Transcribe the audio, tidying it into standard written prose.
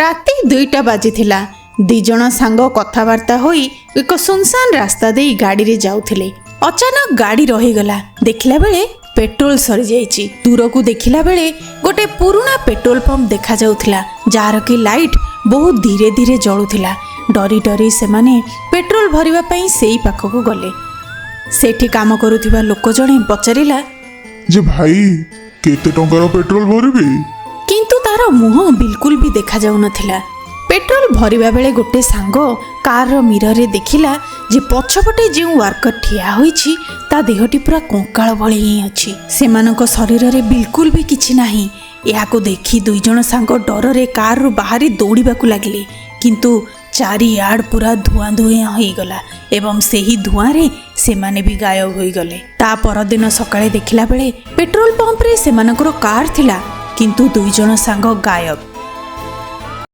ରାତି 2ଟା ବାଜିଥିଲା। ଦିଜଣ ସାଙ୍ଗ କଥାବାର୍ତ୍ତା ହୋଇ ଏକ ସୁନସାନ ରାସ୍ତା ଦେଇ ଗାଡ଼ିରେ ଯାଉଥିଲେ। ଅଚାନକ ଗାଡ଼ି ରହିଗଲା। ଦେଖିଲା ବେଳେ ପେଟ୍ରୋଲ ସରିଯାଇଛି। ଦୂରକୁ ଦେଖିଲା ବେଳେ ଗୋଟେ ପୁରୁଣା ପେଟ୍ରୋଲ ପମ୍ପ ଦେଖାଯାଉଥିଲା, ଯାହାର କି ଲାଇଟ୍ ବହୁତ ଧୀରେ ଧୀରେ ଜଳୁଥିଲା। ଡରି ଡରି ସେମାନେ ପେଟ୍ରୋଲ ଭରିବା ପାଇଁ ସେଇ ପାଖକୁ ଗଲେ। ସେଠି କାମ କରୁଥିବା ଲୋକ ଜଣେ ପଚାରିଲା, ଯେ ଭାଇ କେତେ ଟଙ୍କାର ପେଟ୍ରୋଲ ଭରିବି? କିନ୍ତୁ ତାର ମୁହଁ ବିଲକୁଲ ବି ଦେଖାଯାଉନଥିଲା। ପେଟ୍ରୋଲ ଭରିବା ବେଳେ ଗୋଟେ ସାଙ୍ଗ କାରର ମିରରରେ ଦେଖିଲା ଯେ ପଛପଟେ ଯେଉଁ ୱାର୍କର ଠିଆ ହୋଇଛି ତା ଦେହଟି ପୁରା କଙ୍କାଳ ଭଳି ହିଁ ଅଛି। ସେମାନଙ୍କ ଶରୀରରେ ବିଲକୁଲ ବି କିଛି ନାହିଁ। ଏହାକୁ ଦେଖି ଦୁଇଜଣ ସାଙ୍ଗ ଡରରେ କାରରୁ ବାହାରି ଦୌଡ଼ିବାକୁ ଲାଗିଲେ। କିନ୍ତୁ ଚାରିଆଡ଼ ପୁରା ଧୂଆଁ ଧୂଆଁ ହୋଇଗଲା ଏବଂ ସେହି ଧୂଆଁରେ ସେମାନେ ବି ଗାୟବ ହୋଇଗଲେ। ତା ପରଦିନ ସକାଳେ ଦେଖିଲା ବେଳେ ପେଟ୍ରୋଲ ପମ୍ପରେ ସେମାନଙ୍କର କାର ଥିଲା, କିନ୍ତୁ ଦୁଇଜଣ ସାଙ୍ଗ ଗାୟବ।